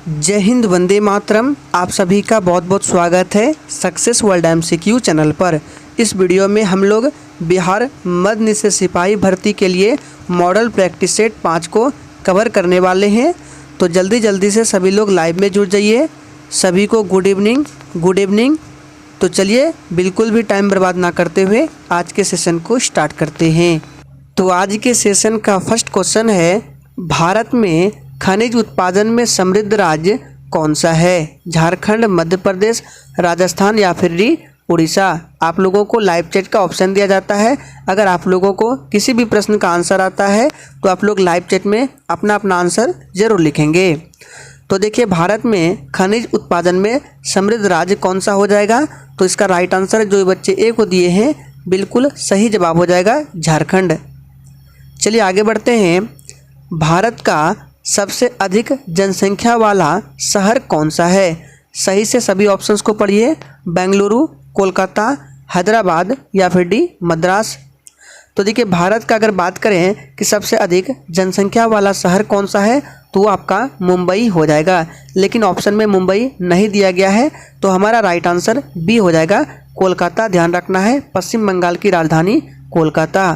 जय हिंद, वंदे मातरम। आप सभी का बहुत बहुत स्वागत है सक्सेस वर्ल्ड MCQ चैनल पर। इस वीडियो में हम लोग बिहार मध्य निषेध सिपाही भर्ती के लिए मॉडल प्रैक्टिस सेट 5 को कवर करने वाले हैं। तो जल्दी से सभी लोग लाइव में जुड़ जाइए। सभी को गुड इवनिंग। तो चलिए बिल्कुल भी टाइम बर्बाद ना करते हुए आज के सेशन को स्टार्ट करते हैं। तो आज के सेशन का फर्स्ट क्वेश्चन है, भारत में खनिज उत्पादन में समृद्ध राज्य कौन सा है? झारखंड, मध्य प्रदेश, राजस्थान या फिर उड़ीसा। आप लोगों को लाइव चैट का ऑप्शन दिया जाता है। अगर आप लोगों को किसी भी प्रश्न का आंसर आता है तो आप लोग लाइव चैट में अपना आंसर ज़रूर लिखेंगे। तो देखिए, भारत में खनिज उत्पादन में समृद्ध राज्य कौन सा हो जाएगा? तो इसका राइट आंसर जो बच्चे ए को दिए हैं बिल्कुल सही जवाब हो जाएगा झारखंड। चलिए आगे बढ़ते हैं। भारत का सबसे अधिक जनसंख्या वाला शहर कौन सा है? सही से सभी ऑप्शंस को पढ़िए। बेंगलुरु, कोलकाता, हैदराबाद या फिर मद्रास। तो देखिए, भारत का अगर बात करें कि सबसे अधिक जनसंख्या वाला शहर कौन सा है तो वो आपका मुंबई हो जाएगा। लेकिन ऑप्शन में मुंबई नहीं दिया गया है तो हमारा राइट आंसर बी हो जाएगा, कोलकाता। ध्यान रखना है, पश्चिम बंगाल की राजधानी कोलकाता।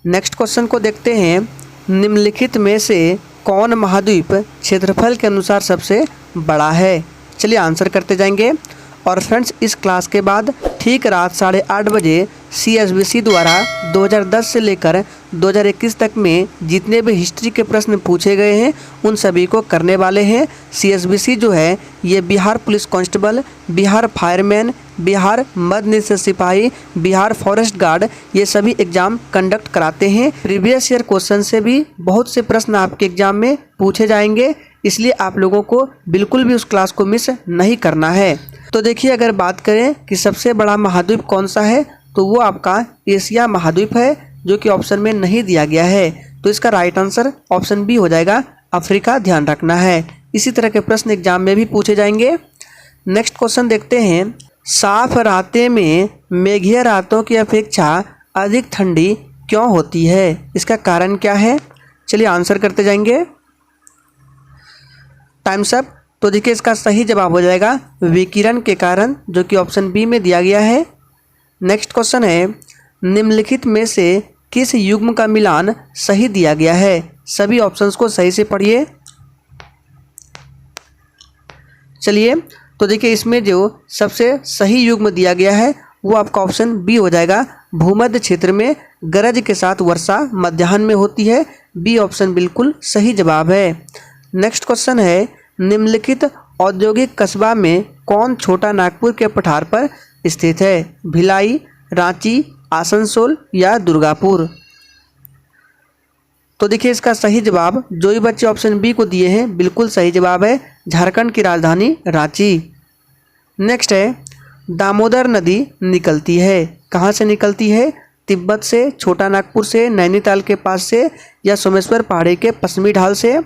नेक्स्ट क्वेश्चन को देखते हैं। निम्नलिखित में से कौन महाद्वीप क्षेत्रफल के अनुसार सबसे बड़ा है? चलिए आंसर करते जाएंगे। और फ्रेंड्स, इस क्लास के बाद ठीक रात 8:30 बजे CSBC द्वारा 2010 से लेकर 2021 तक में जितने भी हिस्ट्री के प्रश्न पूछे गए हैं उन सभी को करने वाले हैं। CSBC जो है ये Bihar police constable, Bihar fireman, Bihar मध्य निषेध सिपाही, बिहार फॉरेस्ट गार्ड, ये सभी एग्ज़ाम कंडक्ट कराते हैं। प्रीवियस ईयर क्वेश्चन से भी बहुत से प्रश्न आपके एग्ज़ाम में पूछे जाएंगे, इसलिए आप लोगों को बिल्कुल भी उस क्लास को मिस नहीं करना है। तो देखिए, अगर बात करें कि सबसे बड़ा महाद्वीप कौन सा है तो वो आपका एशिया महाद्वीप है, जो कि ऑप्शन में नहीं दिया गया है। तो इसका राइट आंसर ऑप्शन बी हो जाएगा, अफ्रीका। ध्यान रखना है, इसी तरह के प्रश्न एग्जाम में भी पूछे जाएंगे। नेक्स्ट क्वेश्चन देखते हैं। साफ रातें में मेघीय रातों की अपेक्षा अधिक ठंडी क्यों होती है? इसका कारण क्या है? चलिए आंसर करते जाएंगे। Times up. तो देखिए, इसका सही जवाब हो जाएगा विकिरण के कारण, जो कि ऑप्शन बी में दिया गया है। नेक्स्ट क्वेश्चन है, निम्नलिखित में से किस युग्म का मिलान सही दिया गया है? सभी ऑप्शंस को सही से पढ़िए। चलिए, तो देखिए, इसमें जो सबसे सही युग्म दिया गया है वो आपका ऑप्शन बी हो जाएगा। भूमध्य क्षेत्र में गरज के साथ वर्षा मध्याह्न में होती है। बी ऑप्शन बिल्कुल सही जवाब है। नेक्स्ट क्वेश्चन है, निम्नलिखित औद्योगिक कस्बा में कौन छोटा नागपुर के पठार पर स्थित है? भिलाई, रांची, आसनसोल या दुर्गापुर। तो देखिए, इसका सही जवाब जो भी बच्चे ऑप्शन बी को दिए हैं बिल्कुल सही जवाब है, झारखंड की राजधानी रांची। नेक्स्ट है, दामोदर नदी निकलती है, कहाँ से निकलती है? तिब्बत से, छोटा नागपुर से, नैनीताल के पास से या सोमेश्वर पहाड़ी के पश्चिमी ढाल से।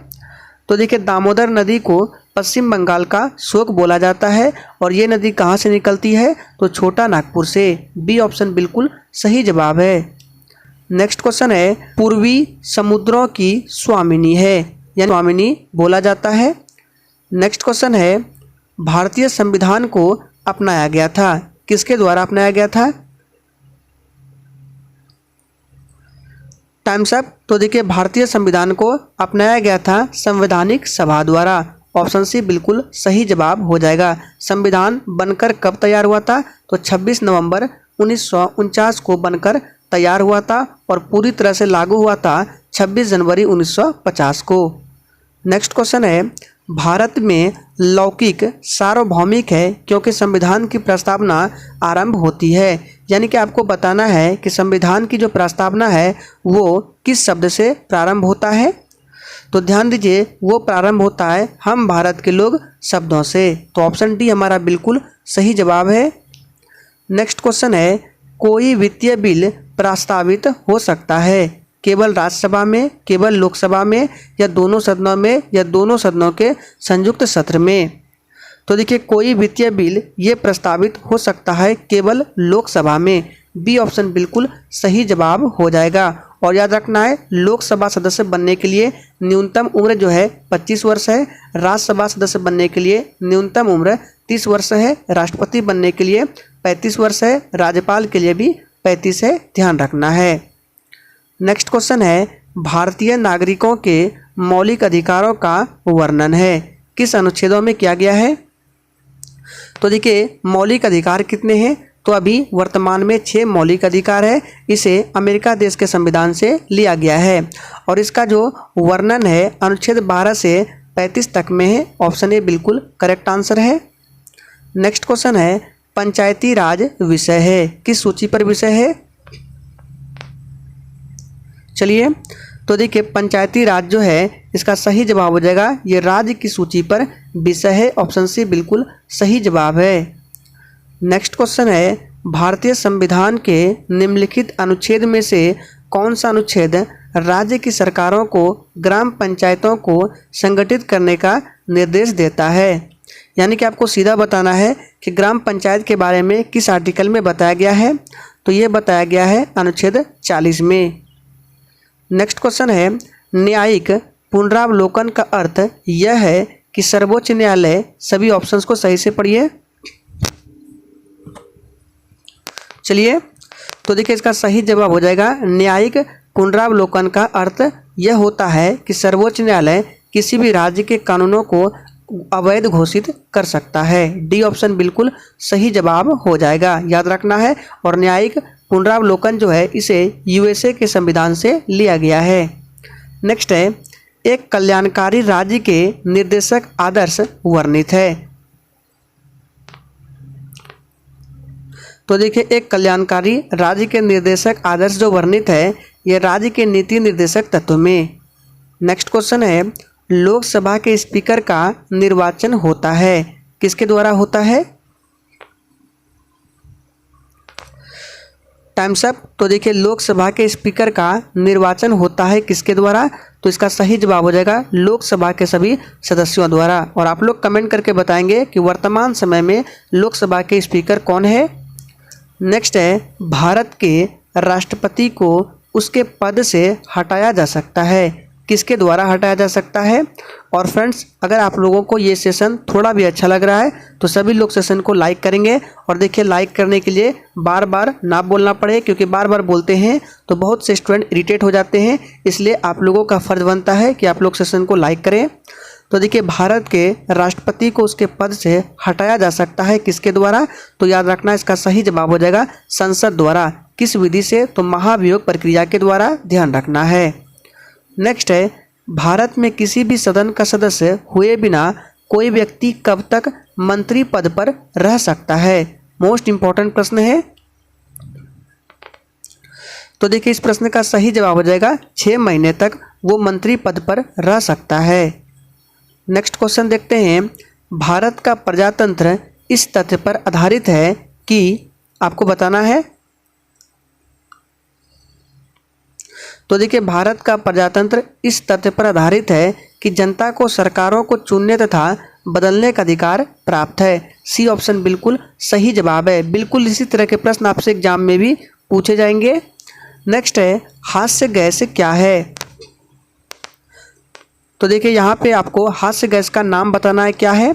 तो देखिए, दामोदर नदी को पश्चिम बंगाल का शोक बोला जाता है और ये नदी कहाँ से निकलती है? तो छोटा नागपुर से। बी ऑप्शन बिल्कुल सही जवाब है। नेक्स्ट क्वेश्चन है, पूर्वी समुद्रों की स्वामिनी है, यानी स्वामिनी बोला जाता है। नेक्स्ट क्वेश्चन है, भारतीय संविधान को अपनाया गया था, किसके द्वारा अपनाया गया था? Times up. तो देखिए, भारतीय संविधान को अपनाया गया था संवैधानिक सभा द्वारा। ऑप्शन सी बिल्कुल सही जवाब हो जाएगा। संविधान बनकर कब तैयार हुआ था? तो 26 नवंबर 1949 को बनकर तैयार हुआ था और पूरी तरह से लागू हुआ था 26 जनवरी 1950 को। नेक्स्ट क्वेश्चन है, भारत में लौकिक सार्वभौमिक है क्योंकि संविधान की प्रस्तावना आरंभ होती है, यानी कि आपको बताना है कि संविधान की जो प्रस्तावना है वो किस शब्द से प्रारंभ होता है। तो ध्यान दीजिए, वो प्रारंभ होता है हम भारत के लोग शब्दों से। तो ऑप्शन डी हमारा बिल्कुल सही जवाब है। नेक्स्ट क्वेश्चन है, कोई वित्तीय बिल प्रस्तावित हो सकता है केवल राज्यसभा में, केवल लोकसभा में या दोनों सदनों में या दोनों सदनों के संयुक्त सत्र में। तो देखिए कोई वित्तीय बिल ये प्रस्तावित हो सकता है केवल लोकसभा में। बी ऑप्शन बिल्कुल सही जवाब हो जाएगा। और याद रखना है लोकसभा सदस्य बनने के लिए न्यूनतम उम्र जो है 25 वर्ष है, राज्यसभा सदस्य बनने के लिए न्यूनतम उम्र 30 वर्ष है, राष्ट्रपति बनने के लिए 35 वर्ष है, राज्यपाल के लिए भी 35 है, ध्यान रखना है। नेक्स्ट क्वेश्चन है भारतीय नागरिकों के मौलिक अधिकारों का वर्णन है, किस अनुच्छेदों में किया गया है। तो देखिए मौलिक अधिकार कितने हैं, तो अभी वर्तमान में 6 मौलिक अधिकार है। इसे अमेरिका देश के संविधान से लिया गया है और इसका जो वर्णन है अनुच्छेद 12 से 35 तक में है। ऑप्शन ए बिल्कुल करेक्ट आंसर है। नेक्स्ट क्वेश्चन है पंचायती राज विषय है, किस सूची पर विषय है। चलिए तो देखिए पंचायती राज जो है इसका सही जवाब हो जाएगा ये राज्य की सूची पर विषय है। ऑप्शन सी बिल्कुल सही जवाब है। नेक्स्ट क्वेश्चन है भारतीय संविधान के निम्नलिखित अनुच्छेद में से कौन सा अनुच्छेद राज्य की सरकारों को ग्राम पंचायतों को संगठित करने का निर्देश देता है। यानी कि आपको सीधा बताना है कि ग्राम पंचायत के बारे में किस आर्टिकल में बताया गया है, तो ये बताया गया है अनुच्छेद 40 में। नेक्स्ट क्वेश्चन है न्यायिक पुनरावलोकन का अर्थ यह है कि सर्वोच्च न्यायालय, सभी ऑप्शंस को सही से पढ़िए। चलिए तो देखिए इसका सही जवाब हो जाएगा न्यायिक पुनरावलोकन का अर्थ यह होता है कि सर्वोच्च न्यायालय किसी भी राज्य के कानूनों को अवैध घोषित कर सकता है। डी ऑप्शन बिल्कुल सही जवाब हो जाएगा, याद रखना है। और न्यायिक पुनरावलोकन जो है इसे यूएसए के संविधान से लिया गया है। नेक्स्ट है एक कल्याणकारी राज्य के निर्देशक आदर्श वर्णित है। तो देखिए एक कल्याणकारी राज्य के निर्देशक आदर्श जो वर्णित है यह राज्य के नीति निर्देशक तत्व में। नेक्स्ट क्वेश्चन है लोकसभा के स्पीकर का निर्वाचन होता है, किसके द्वारा होता है। Times up. तो देखिए लोकसभा के स्पीकर का निर्वाचन होता है किसके द्वारा, तो इसका सही जवाब हो जाएगा लोकसभा के सभी सदस्यों द्वारा। और आप लोग कमेंट करके बताएंगे कि वर्तमान समय में लोकसभा के स्पीकर कौन है। नेक्स्ट है भारत के राष्ट्रपति को उसके पद से हटाया जा सकता है, किसके द्वारा हटाया जा सकता है। और फ्रेंड्स अगर आप लोगों को ये सेशन थोड़ा भी अच्छा लग रहा है तो सभी लोग सेशन को लाइक करेंगे। और देखिए लाइक करने के लिए बार बार ना बोलना पड़े, क्योंकि बार बार बोलते हैं तो बहुत से स्टूडेंट इरिटेट हो जाते हैं, इसलिए आप लोगों का फर्ज बनता है कि आप लोग सेशन को लाइक करें। तो देखिए भारत के राष्ट्रपति को उसके पद से हटाया जा सकता है किसके द्वारा, तो याद रखना इसका सही जवाब हो जाएगा संसद द्वारा। किस विधि से, तो महाभियोग प्रक्रिया के द्वारा, ध्यान रखना है। नेक्स्ट है भारत में किसी भी सदन का सदस्य हुए बिना कोई व्यक्ति कब तक मंत्री पद पर रह सकता है। मोस्ट इंपॉर्टेंट प्रश्न है। तो देखिए इस प्रश्न का सही जवाब हो जाएगा 6 महीने तक वो मंत्री पद पर रह सकता है। नेक्स्ट क्वेश्चन देखते हैं भारत का प्रजातंत्र इस तथ्य पर आधारित है कि, आपको बताना है। तो देखिए भारत का प्रजातंत्र इस तथ्य पर आधारित है कि जनता को सरकारों को चुनने तथा बदलने का अधिकार प्राप्त है। सी ऑप्शन बिल्कुल सही जवाब है। बिल्कुल इसी तरह के प्रश्न आपसे एग्जाम में भी पूछे जाएंगे। नेक्स्ट है हास्य गैस क्या है। तो देखिए यहाँ पे आपको हास्य गैस का नाम बताना है क्या है,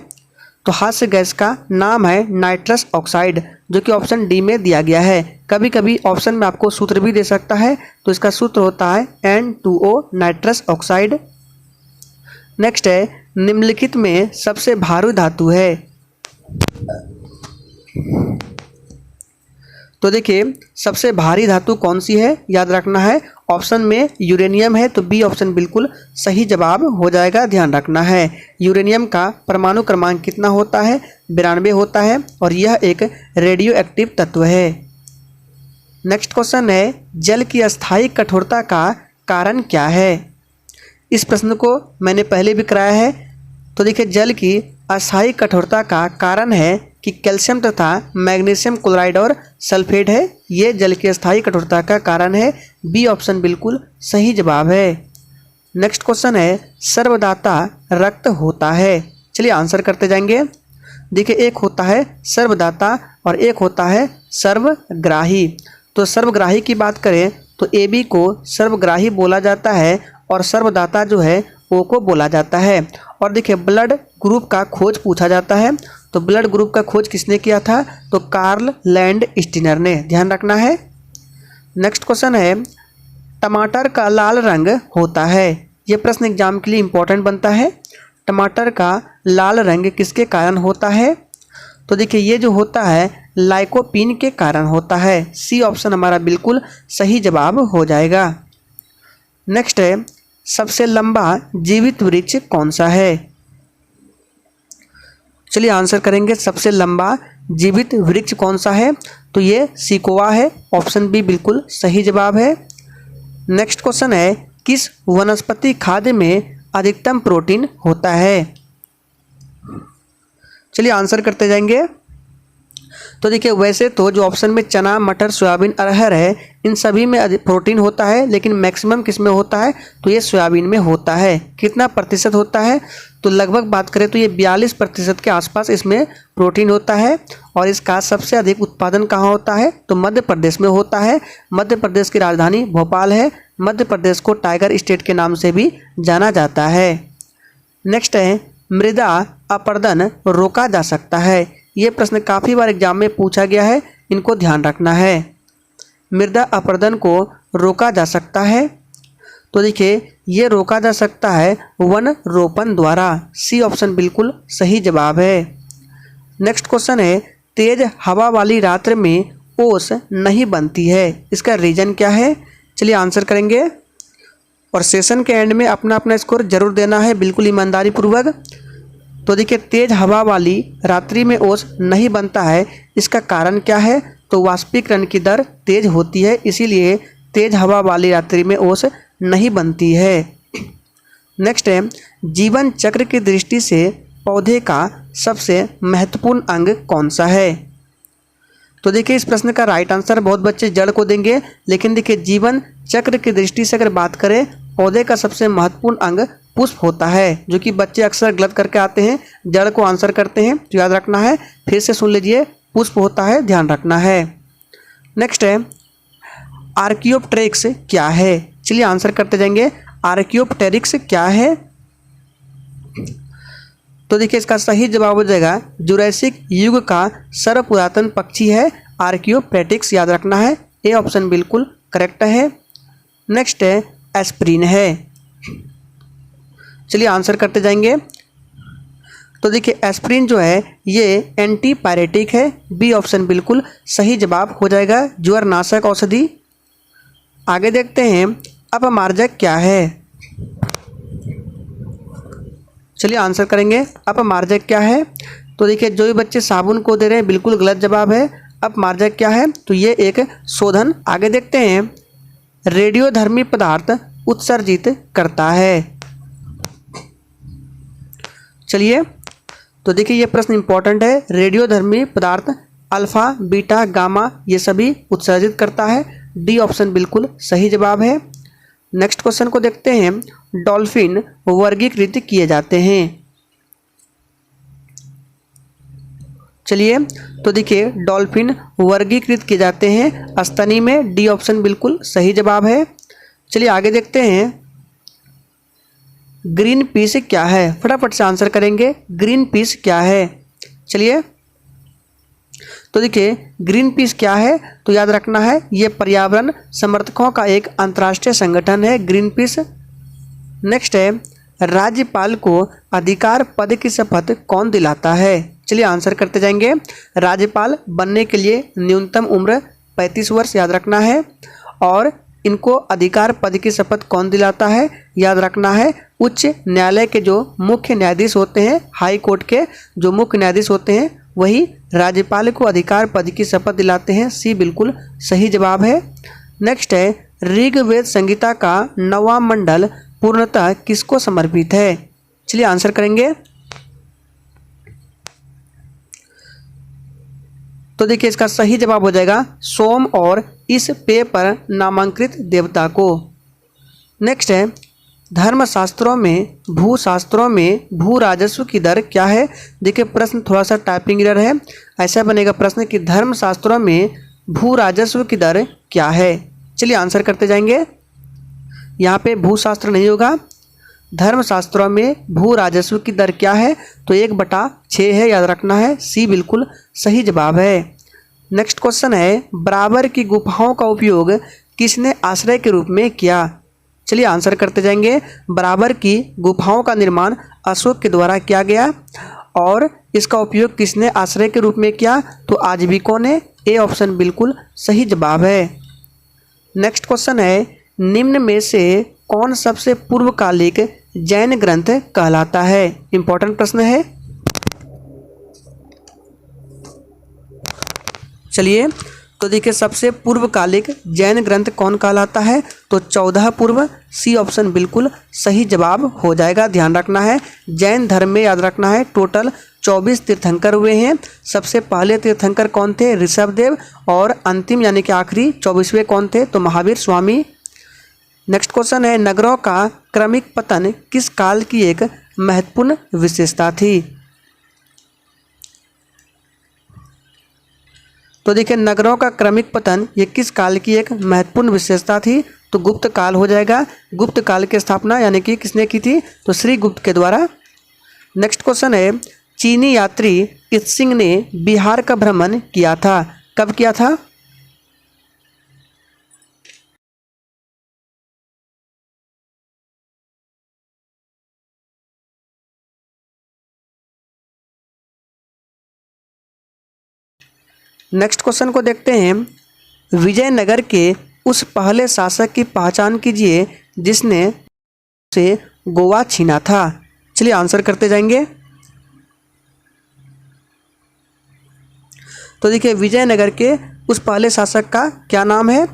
तो हास्य गैस का नाम है नाइट्रस ऑक्साइड, जो कि ऑप्शन डी में दिया गया है। कभी कभी ऑप्शन में आपको सूत्र भी दे सकता है, तो इसका सूत्र होता है N2O नाइट्रस ऑक्साइड। नेक्स्ट है निम्नलिखित में सबसे भारी धातु है। तो देखिए सबसे भारी धातु कौन सी है, याद रखना है। ऑप्शन में यूरेनियम है, तो बी ऑप्शन बिल्कुल सही जवाब हो जाएगा, ध्यान रखना है। यूरेनियम का परमाणु क्रमांक कितना होता है, 92 होता है, और यह एक रेडियो एक्टिव तत्व है। नेक्स्ट क्वेश्चन है जल की अस्थायी कठोरता का कारण क्या है। इस प्रश्न को मैंने पहले भी कराया है। तो देखिए जल की अस्थायी कठोरता का कारण है कि कैल्शियम तथा मैग्नीशियम क्लोराइड और सल्फेट है, ये जल की अस्थायी कठोरता का कारण है। बी ऑप्शन बिल्कुल सही जवाब है। नेक्स्ट क्वेश्चन है सर्वदाता रक्त होता है। चलिए आंसर करते जाएंगे। देखिए एक होता है सर्वदाता और एक होता है सर्वग्राही। तो सर्वग्राही की बात करें तो ए बी को सर्वग्राही बोला जाता है और सर्वदाता जो है ओ को बोला जाता है। और देखिए ब्लड ग्रुप का खोज पूछा जाता है, तो ब्लड ग्रुप का खोज किसने किया था? तो कार्ल लैंड स्टीनर ने, ध्यान रखना है। नेक्स्ट क्वेश्चन है, टमाटर का लाल रंग होता है। ये प्रश्न एग्जाम के लिए इंपॉर्टेंट बनता है। टमाटर का लाल रंग किसके कारण होता है? तो देखिए ये जो होता है लाइकोपीन के कारण होता है। सी ऑप्शन हमारा बिल्कुल सही जवाब हो जाएगा। नेक्स्ट है, सबसे लंबा जीवित वृक्ष कौन सा है? चलिए आंसर करेंगे, सबसे लंबा जीवित वृक्ष कौन सा है? तो ये सिकोआ है, ऑप्शन बी बिल्कुल सही जवाब है। नेक्स्ट क्वेश्चन है, किस वनस्पति खाद्य में अधिकतम प्रोटीन होता है? चलिए आंसर करते जाएंगे। तो देखिए वैसे तो जो ऑप्शन में चना, मटर, सोयाबीन, अरहर है, इन सभी में प्रोटीन होता है, लेकिन मैक्सिमम किस में होता है? तो ये सोयाबीन में होता है। कितना प्रतिशत होता है? तो लगभग बात करें तो ये 42% के आसपास इसमें प्रोटीन होता है। और इसका सबसे अधिक उत्पादन कहाँ होता है? तो मध्य प्रदेश में होता है। मध्य प्रदेश की राजधानी भोपाल है। मध्य प्रदेश को टाइगर स्टेट के नाम से भी जाना जाता है। नेक्स्ट है, मृदा अपरदन रोका जा सकता है। ये प्रश्न काफ़ी बार एग्जाम में पूछा गया है, इनको ध्यान रखना है। मृदा अपरदन को रोका जा सकता है, तो देखिए ये रोका जा सकता है वन रोपण द्वारा। सी ऑप्शन बिल्कुल सही जवाब है। नेक्स्ट क्वेश्चन है, तेज हवा वाली रात्रि में ओस नहीं बनती है, इसका रीजन क्या है? चलिए आंसर करेंगे और सेशन के एंड में अपना अपना स्कोर जरूर देना है, बिल्कुल ईमानदारी पूर्वक। तो देखिए तेज हवा वाली रात्रि में ओस नहीं बनता है, इसका कारण क्या है? तो वाष्पीकरण की दर तेज होती है, इसीलिए तेज हवा वाली रात्रि में ओस नहीं बनती है। नेक्स्ट है, जीवन चक्र की दृष्टि से पौधे का सबसे महत्वपूर्ण अंग कौन सा है? तो देखिए इस प्रश्न का राइट आंसर बहुत बच्चे जड़ को देंगे, लेकिन देखिए जीवन चक्र की दृष्टि से अगर बात करें पौधे का सबसे महत्वपूर्ण अंग पुष्प होता है, जो कि बच्चे अक्सर गलत करके आते हैं, जड़ को आंसर करते हैं, तो याद रखना है। फिर से सुन लीजिए, पुष्प होता है, ध्यान रखना है। नेक्स्ट है, आर्कियोप्टेरिक्स क्या है? चलिए आंसर करते जाएंगे। आर्कियोप्टेरिक्स क्या है? तो देखिए इसका सही जवाब हो जाएगा जुरैसिक युग का सर्वपुरातन पक्षी है आर्कियोप्टेरिक्स, याद रखना है। ए ऑप्शन बिल्कुल करेक्ट है। नेक्स्ट है, एस्प्रिन है। चलिए आंसर करते जाएंगे। तो देखिए एस्प्रिन जो है ये एंटीपायरेटिक है, बी ऑप्शन बिल्कुल सही जवाब हो जाएगा, ज्वरनाशक औषधि। आगे देखते हैं, अपमार्जक क्या है? चलिए आंसर करेंगे, अपमार्जक क्या है? तो देखिए जो भी बच्चे साबुन को दे रहे हैं बिल्कुल गलत जवाब है। अपमार्जक क्या है? तो ये एक शोधन। आगे देखते हैं, रेडियोधर्मी पदार्थ उत्सर्जित करता है। चलिए तो देखिए ये प्रश्न इंपॉर्टेंट है। रेडियोधर्मी पदार्थ अल्फा, बीटा, गामा ये सभी उत्सर्जित करता है। डी ऑप्शन बिल्कुल सही जवाब है। नेक्स्ट क्वेश्चन को देखते हैं, डॉल्फिन वर्गीकृत किए जाते हैं। चलिए तो देखिए डॉल्फिन वर्गीकृत किए जाते हैं स्तनी में, डी ऑप्शन बिल्कुल सही जवाब है। चलिए आगे देखते हैं, ग्रीन पीस क्या है? फटाफट से आंसर करेंगे, ग्रीन पीस क्या है? चलिए तो देखिए ग्रीन पीस क्या है? तो याद रखना है ये पर्यावरण समर्थकों का एक अंतर्राष्ट्रीय संगठन है, ग्रीन पीस। नेक्स्ट है, राज्यपाल को अधिकार पद की शपथ कौन दिलाता है? चलिए आंसर करते जाएंगे। राज्यपाल बनने के लिए न्यूनतम उम्र 35 वर्ष, याद रखना है। और इनको अधिकार पद की शपथ कौन दिलाता है? याद रखना है उच्च न्यायालय के जो मुख्य न्यायाधीश होते हैं, हाई कोर्ट के जो मुख्य न्यायाधीश होते हैं, वही राज्यपाल को अधिकार पद की शपथ दिलाते हैं। सी बिल्कुल सही जवाब है। नेक्स्ट है, ऋग्वेद संहिता का 9वां मंडल पूर्णतः किसको समर्पित है? चलिए आंसर करेंगे। तो देखिए इसका सही जवाब हो जाएगा सोम और इस पेय पर नामांकित देवता को। नेक्स्ट है, धर्मशास्त्रों में भूशास्त्रों में भू राजस्व की दर क्या है। देखिए प्रश्न थोड़ा सा टाइपिंग एरर है, ऐसा बनेगा प्रश्न कि धर्मशास्त्रों में भू राजस्व की दर क्या है। चलिए आंसर करते जाएंगे। यहाँ पे भूशास्त्र नहीं होगा, धर्मशास्त्रों में भू राजस्व की दर क्या है, तो 1/6 है, याद रखना है। सी बिल्कुल सही जवाब है। नेक्स्ट क्वेश्चन है, बराबर की गुफाओं का उपयोग किसने आश्रय के रूप में किया। चलिए आंसर करते जाएंगे। बराबर की गुफाओं का निर्माण अशोक के द्वारा किया गया और इसका उपयोग किसने आश्रय के रूप में किया, तो आजीविकों ने। ए ऑप्शन बिल्कुल सही जवाब है। नेक्स्ट क्वेश्चन है, निम्न में से कौन सबसे पूर्वकालिक जैन ग्रंथ कहलाता है। इंपॉर्टेंट प्रश्न है। चलिए तो देखिए सबसे पूर्वकालिक जैन ग्रंथ कौन कहलाता है, तो 14 पूर्व। सी ऑप्शन बिल्कुल सही जवाब हो जाएगा। ध्यान रखना है जैन धर्म में, याद रखना है टोटल 24 तीर्थंकर हुए हैं। सबसे पहले तीर्थंकर कौन थे, ऋषभदेव, और अंतिम यानी कि आखिरी 24वें कौन थे, तो महावीर स्वामी। नेक्स्ट क्वेश्चन है, नगरों का क्रमिक पतन किस काल की एक महत्वपूर्ण विशेषता थी। तो देखिए नगरों का क्रमिक पतन ये किस काल की एक महत्वपूर्ण विशेषता थी, तो गुप्त काल हो जाएगा। गुप्त काल की स्थापना यानी कि किसने की थी, तो श्री गुप्त के द्वारा। नेक्स्ट क्वेश्चन है, चीनी यात्री इत्सिंग ने बिहार का भ्रमण किया था, कब किया था। नेक्स्ट क्वेश्चन को देखते हैं, विजयनगर के उस पहले शासक की पहचान कीजिए जिसने से गोवा छीना था। चलिए आंसर करते जाएंगे। तो देखिए विजयनगर के उस पहले शासक का क्या नाम है,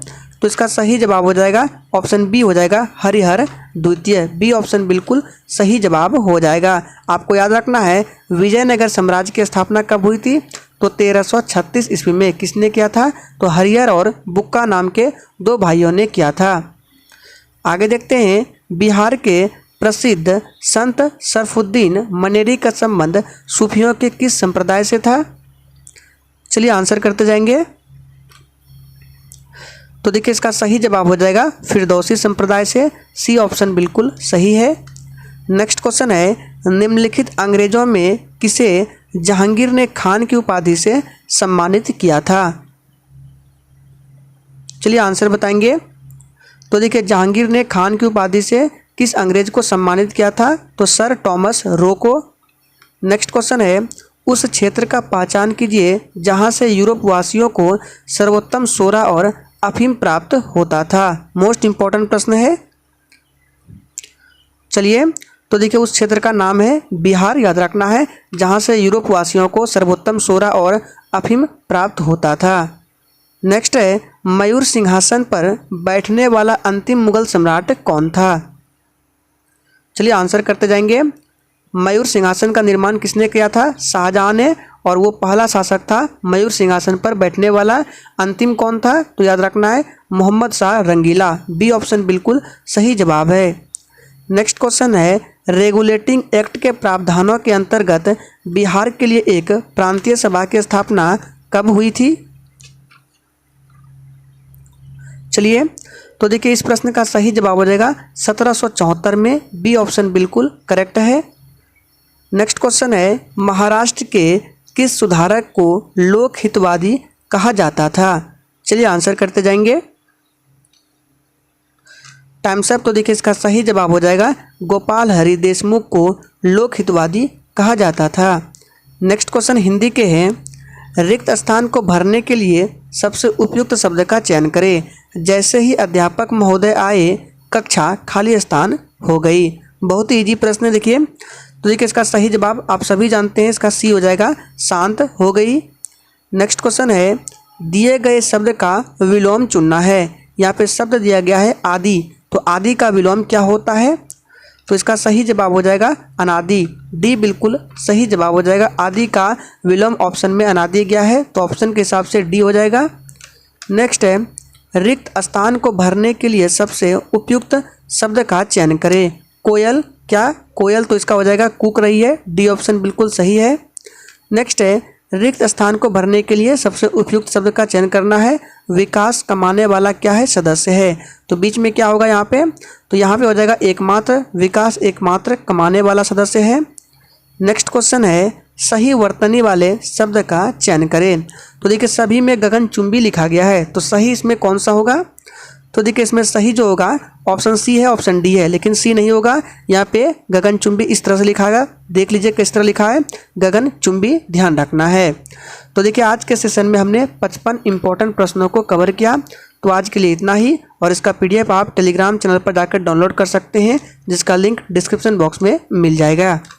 तो इसका सही जवाब हो जाएगा ऑप्शन बी हो जाएगा, हरिहर द्वितीय। बी ऑप्शन बिल्कुल सही जवाब हो जाएगा। आपको याद रखना है विजयनगर साम्राज्य की स्थापना कब हुई थी, तो 1336 ईस्वी में। किसने किया था, तो हरिहर और बुक्का नाम के 2 भाइयों ने किया था। आगे देखते हैं, बिहार के प्रसिद्ध संत सरफुद्दीन मनेरी का संबंध सूफियों के किस संप्रदाय से था। चलिए आंसर करते जाएंगे। तो देखिए इसका सही जवाब हो जाएगा फिरदौसी संप्रदाय से। सी ऑप्शन बिल्कुल सही है। नेक्स्ट क्वेश्चन है, निम्नलिखित अंग्रेजों में किसे जहांगीर ने खान की उपाधि से सम्मानित किया था। चलिए आंसर बताएंगे। तो देखिए जहांगीर ने खान की उपाधि से किस अंग्रेज को सम्मानित किया था, तो सर टॉमस रो को। नेक्स्ट क्वेश्चन है, उस क्षेत्र का पहचान कीजिए जहां से यूरोप वासियों को सर्वोत्तम सोरा और अफीम प्राप्त होता था। मोस्ट इंपॉर्टेंट प्रश्न है। चलिए तो देखिए उस क्षेत्र का नाम है बिहार, याद रखना है, जहां से यूरोप वासियों को सर्वोत्तम सोरा और अफीम प्राप्त होता था। नेक्स्ट है, मयूर सिंहासन पर बैठने वाला अंतिम मुगल सम्राट कौन था। चलिए आंसर करते जाएंगे। मयूर सिंहासन का निर्माण किसने किया था, शाहजहां ने, और वो पहला शासक था मयूर सिंहासन पर बैठने वाला। अंतिम कौन था, तो याद रखना है मोहम्मद शाह रंगीला। बी ऑप्शन बिल्कुल सही जवाब है। नेक्स्ट क्वेश्चन है, रेगुलेटिंग एक्ट के प्रावधानों के अंतर्गत बिहार के लिए एक प्रांतीय सभा की स्थापना कब हुई थी। चलिए तो देखिए इस प्रश्न का सही जवाब हो जाएगा 1774 में। बी ऑप्शन बिल्कुल करेक्ट है। नेक्स्ट क्वेश्चन है, महाराष्ट्र के किस सुधारक को लोक हितवादी कहा जाता था। चलिए आंसर करते जाएंगे। Times up. तो देखिए इसका सही जवाब हो जाएगा गोपाल हरि देशमुख को लोक हितवादी कहा जाता था। नेक्स्ट क्वेश्चन हिंदी के हैं, रिक्त स्थान को भरने के लिए सबसे उपयुक्त शब्द का चयन करें। जैसे ही अध्यापक महोदय आए कक्षा खाली स्थान हो गई। बहुत ही इजी प्रश्न है। देखिए तो देखिए इसका सही जवाब आप सभी जानते हैं, इसका सी हो जाएगा शांत हो गई। नेक्स्ट क्वेश्चन है, दिए गए शब्द का विलोम चुनना है। यहाँ पे शब्द दिया गया है आदि, तो आदि का विलोम क्या होता है, तो इसका सही जवाब हो जाएगा अनादि। डी बिल्कुल सही जवाब हो जाएगा। आदि का विलोम ऑप्शन में अनादि गया है, तो ऑप्शन के हिसाब से डी हो जाएगा। नेक्स्ट है, रिक्त स्थान को भरने के लिए सबसे उपयुक्त शब्द का चयन करें। कोयल, क्या कोयल, तो इसका हो जाएगा कूक रही है, डी ऑप्शन बिल्कुल सही है। नेक्स्ट है रिक्त स्थान को भरने के लिए सबसे उपयुक्त शब्द का चयन करना है। विकास कमाने वाला क्या है, सदस्य है, तो बीच में क्या होगा यहाँ पे, तो यहाँ पे हो जाएगा एकमात्र, विकास एकमात्र कमाने वाला सदस्य है। नेक्स्ट क्वेश्चन है सही वर्तनी वाले शब्द का चयन करें। तो देखिए सभी में गगनचुंबी लिखा गया है, तो सही इसमें कौन सा होगा, तो देखिए इसमें सही जो होगा ऑप्शन सी है, ऑप्शन डी है, लेकिन सी नहीं होगा। यहाँ पे गगनचुंबी इस तरह से लिखा है, देख लीजिए किस तरह लिखा है, गगनचुंबी, ध्यान रखना है। तो देखिए आज के सेशन में हमने 55 इंपॉर्टेंट प्रश्नों को कवर किया। तो आज के लिए इतना ही, और इसका PDF आप टेलीग्राम चैनल पर जाकर डाउनलोड कर सकते हैं, जिसका लिंक डिस्क्रिप्शन बॉक्स में मिल जाएगा।